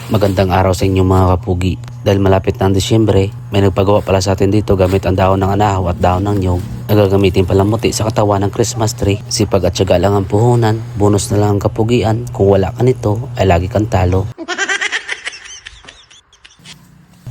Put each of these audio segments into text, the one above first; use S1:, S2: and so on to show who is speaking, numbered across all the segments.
S1: Magandang araw sa inyo mga kapugi. Dahil malapit na ang Disyembre, may nagpagawa pala sa atin dito gamit ang dahon ng anahaw at dahon ng nyog. Nagagamitin pala muti sa katawan ng Christmas tree. Sipag at syaga lang ang puhunan, bonus na lang ang kapugian. Kung wala ka nito, ay lagi kang talo.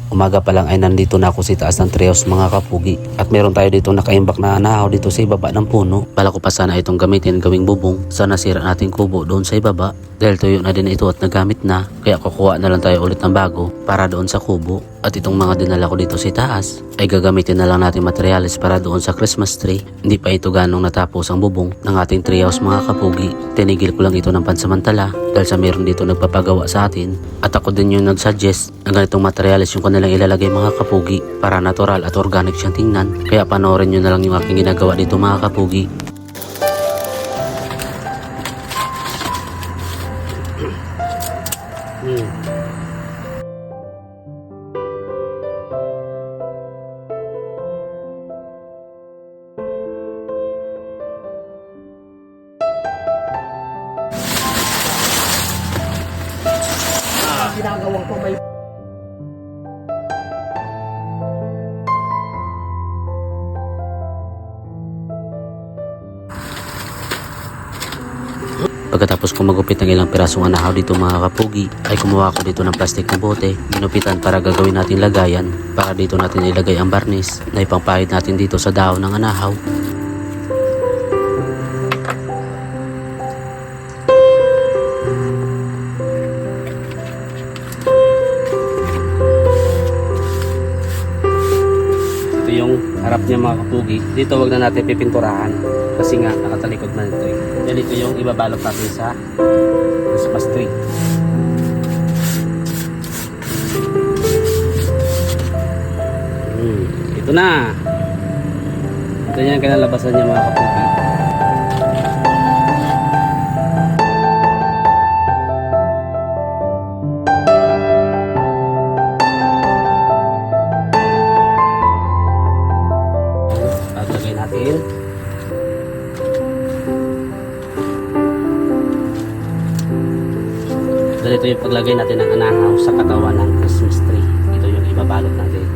S1: Umaga pa lang ay nandito na ako sa taas ng treehouse mga kapugi. At meron tayo dito nakaimbak na anahaw dito sa ibaba ng puno. Bala ko pa sana itong gamitin gawing bubong. Sana sira natin kubo doon sa ibaba. Dahil tuyo na din ito at nagamit na, kaya kukuha na lang tayo ulit ng bago para doon sa kubo. At itong mga dinala ko dito sa taas ay gagamitin na lang natin materyales para doon sa Christmas tree. Hindi pa ito ganong natapos ang bubong ng ating treehouse mga kapugi. Tinigil ko lang ito ng pansamantala dahil sa meron dito nagpapagawa sa atin. At ako din yung nagsuggest na ganitong materyales yung kanilang ilalagay mga kapugi para natural at organic siyang tingnan. Kaya panoorin nyo na lang yung aking ginagawa dito mga kapugi.
S2: Ginagawang ko may
S1: Pagkatapos ko magupit ng ilang pirasong anahaw dito mga kapugi, ay kumuha ko dito ng plastic na bote, ginupitan para gagawin natin lagayan, para dito natin ilagay ang barnis na ipangpahid natin dito sa dahon ng anahaw. Ito yung harap niya mga kapugi. Dito wag na natin pipinturahan kasi nga nakatalikod na ito eh. Yan ito yung ibabalot natin sa Christmas tree. Ito na. Ito yan kinalabasan niya mga kapugi. Lagay natin. Ganito yung paglagay natin ng anahaw sa katawan ng Christmas tree. Ito yung ibabalot natin.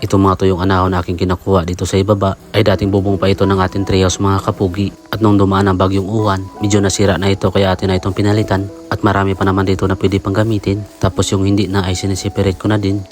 S1: Itong mga tuyong anahaw na aking kinakuha dito sa ibaba ay dating bubong pa ito ng ating treehouse mga kapugi. At nung dumaan ang bagyong uwan, medyo nasira na ito kaya atin na itong pinalitan. At marami pa naman dito na pwede pang gamitin. Tapos yung hindi na ay sinisiperate ko na din.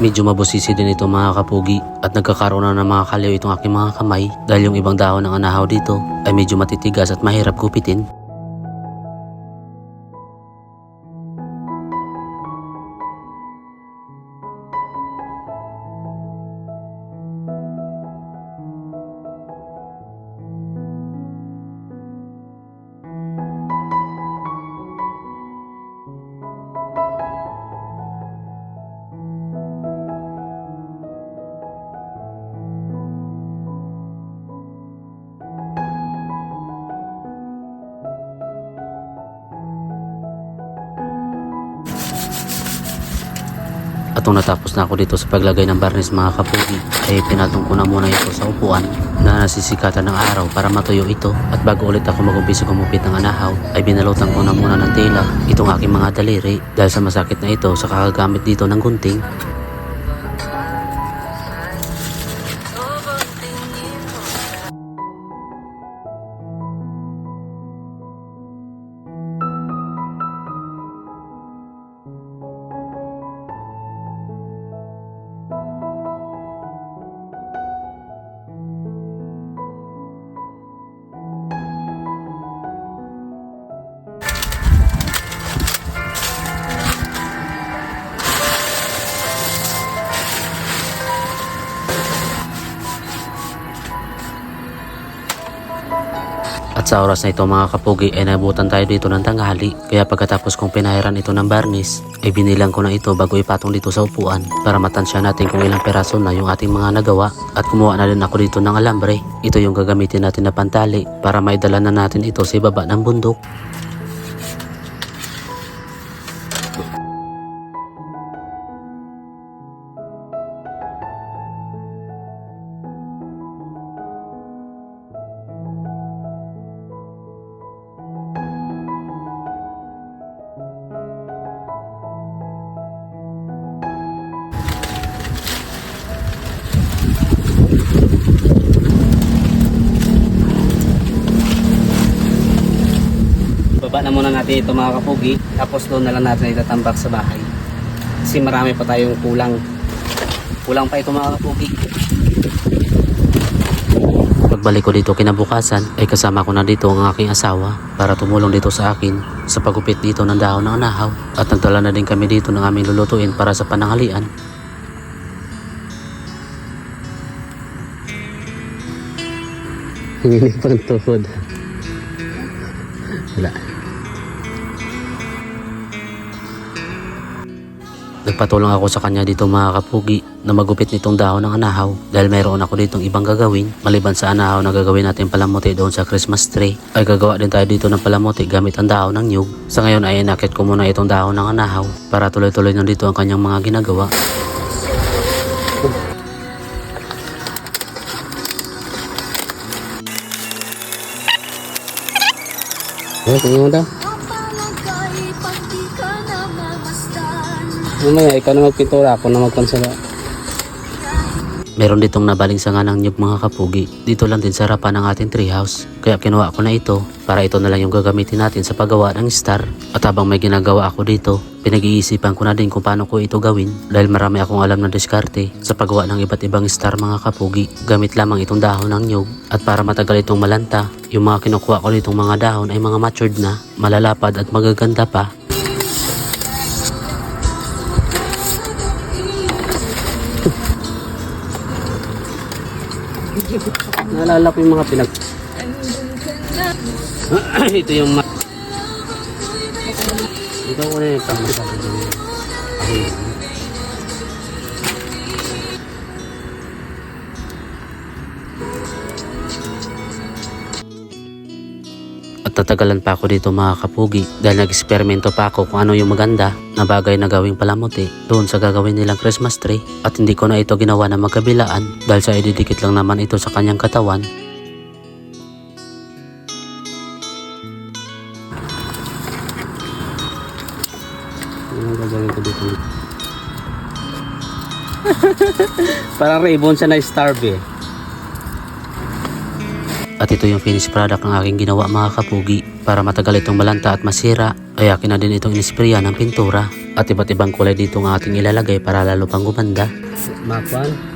S1: Medyo mabusisi din ito mga kapugi at nagkakaroon na ng mga kaliw itong aking mga kamay dahil yung ibang dahon ng anahaw dito ay medyo matitigas at mahirap gupitin. At nung natapos na ako dito sa paglagay ng barnis mga kapugi, ay pinatong ko na muna ito sa upuan na nasisikatan ng araw para matuyo ito. At bago ulit ako mag-umpisa gumupit ng anahaw, ay binalutan ko na muna ng tela itong aking mga daliri dahil sa masakit na ito sa kakagamit dito ng gunting. Sa oras na ito mga kapugi ay nabutan tayo dito ng tanghali. Kaya pagkatapos kong pinahiran ito ng barnis, ay binilang ko na ito bago ipatong dito sa upuan para matansya natin kung ilang peraso na yung ating mga nagawa. At kumuha na din ako dito ng alambre. Ito yung gagamitin natin na pantali para maidala na natin ito sa ibaba ng bundok. Baba na muna natin ito mga kapugi, tapos doon na lang natin itatambak sa bahay kasi marami pa tayong kulang pa ito mga kapugi. Pagbalik ko dito kinabukasan ay kasama ko na dito ang aking asawa para tumulong dito sa akin sa pagupit dito ng dahon ng anahaw, at nagdala na din kami dito ng aming lulutuin para sa pananghalian. Hinginig pang tuhod. Wala. Nagpatulong ako sa kanya dito mga kapugi na magupit nitong dahon ng anahaw dahil mayroon ako ditong ibang gagawin. Maliban sa anahaw na gagawin natin palamuti doon sa Christmas tree, ay gagawa din tayo dito ng palamuti gamit ang dahon ng nyug. Sa ngayon ay inakit ko muna itong dahon ng anahaw para tuloy-tuloy na dito ang kanyang mga ginagawa. Tingnan mo daw. Mamaya, ikaw na magpintura, ako na magpansala. Meron ditong nabaling sanga ng nyug mga kapugi. Dito lang din sa harapan ng ating treehouse. Kaya kinuha ko na ito para ito na lang yung gagamitin natin sa paggawa ng star. At habang may ginagawa ako dito, pinag-iisipan ko na din kung paano ko ito gawin dahil marami akong alam na diskarte sa paggawa ng iba't ibang star mga kapugi. Gamit lamang itong dahon ng nyug, at para matagal itong malanta, yung mga kinukuha ko nitong mga dahon ay mga matured na, malalapad at magaganda pa. Naalala ko yung mga pinag... Ito yung... Ito ko na yung pangmasabi. At natagalan pa ako dito mga kapugi dahil nag-eksperimento pa ako kung ano yung maganda na bagay na gawing palamuti doon sa gagawin nilang Christmas tree. At hindi ko na ito ginawa na magkabilaan dahil sa ididikit lang naman ito sa kanyang katawan. Ano gagawin ko dito? Parang ribbon siya na starve eh. At ito yung finished product ng aking ginawa mga kapugi. Para matagal itong malanta at masira, ay akin na din itong inispraya ng pintura. At iba't ibang kulay dito ang ating ilalagay para lalo pang gumanda. Makwan.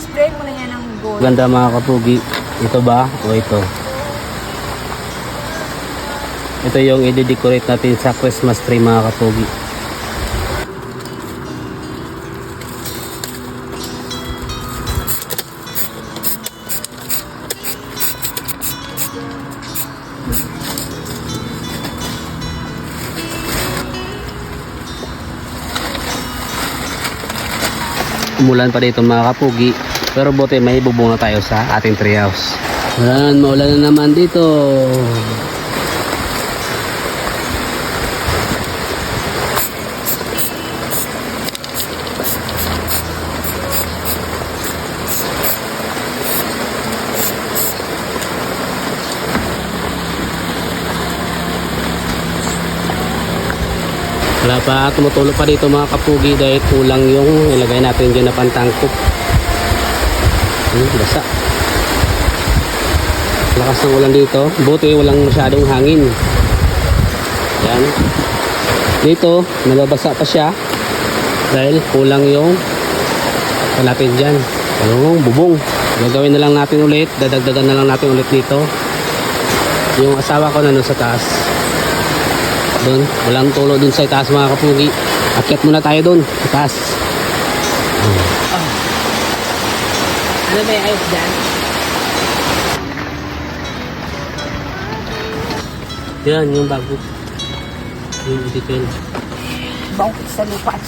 S2: Spray mo na yan ng gold.
S1: Ganda mga kapugi. Ito ba? O ito? Ito yung i-decorate natin sa Christmas tree mga kapugi. Umulan pa dito mga kapugi, pero buti may bubong na tayo sa ating treehouse. Maulan na naman dito. Wala pa, tumutulog pa dito mga kapugi dahil kulang yung ilagay natin dyan na pantangkop. Basa. Lakas ng ulan dito, buti walang masyadong hangin. Yan. Dito, nababasa pa siya dahil kulang yung kalapit dyan. Yung bubong. Gagawin na lang natin ulit. Dadagdagan na lang natin ulit dito. Yung asawa ko na sa taas. Doon. Walang tulo dun sa taas mga kapugi. Akyat muna tayo doon sa taas.
S2: Ano ba yung ayos dyan?
S1: Yan, yung bago. Yung dito yun.
S2: Bangkit sa lupa at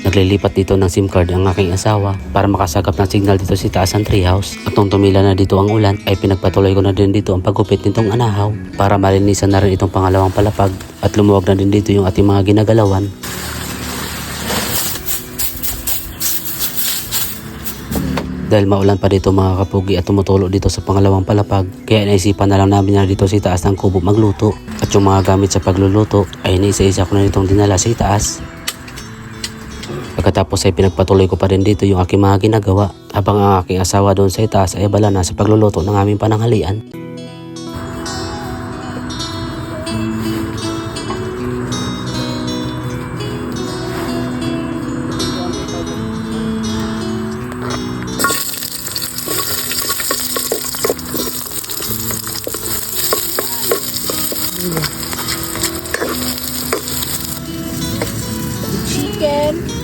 S1: Naglilipat dito ng SIM card ang aking asawa para makasagap ng signal dito sa taas ng treehouse. At nung tumila na dito ang ulan, ay pinagpatuloy ko na din dito ang paggupit nitong anahaw para malinisan na rin itong pangalawang palapag at lumuwag na din dito yung ating mga ginagalawan. Dahil maulan pa dito mga kapugi at tumutulo dito sa pangalawang palapag, kaya naisipan na lang namin na dito sa taas ng kubo magluto. At yung mga gamit sa pagluluto ay naisa-isa ko na itong dinala sa taas. Pagkatapos ay pinagpatuloy ko pa rin dito yung aking mga ginagawa habang ang aking asawa doon sa itaas ay abala na sa pagluluto ng aming pananghalian.
S2: chicken.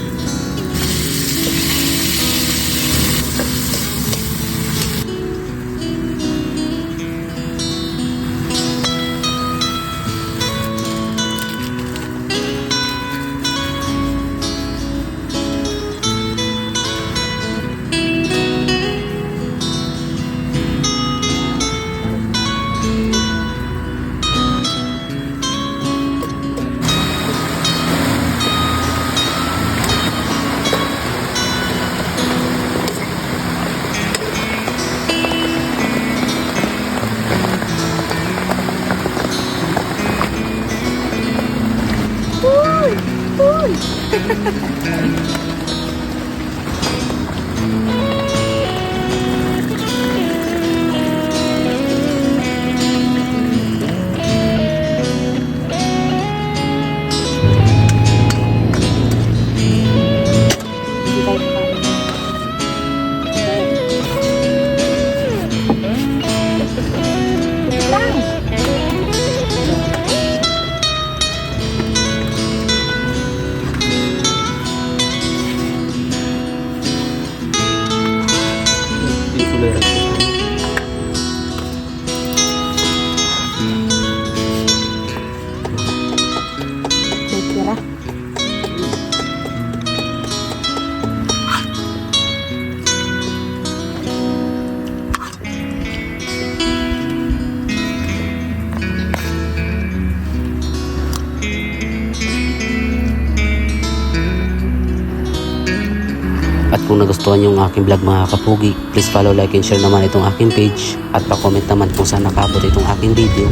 S1: At kung nagustuhan yung aking vlog mga kapugi, please follow, like, and share naman itong aking page. At pa-comment naman kung saan nakabot itong aking video.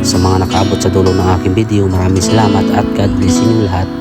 S1: Sa mga nakaabot sa dulo ng aking video, maraming salamat at God bless inyong lahat.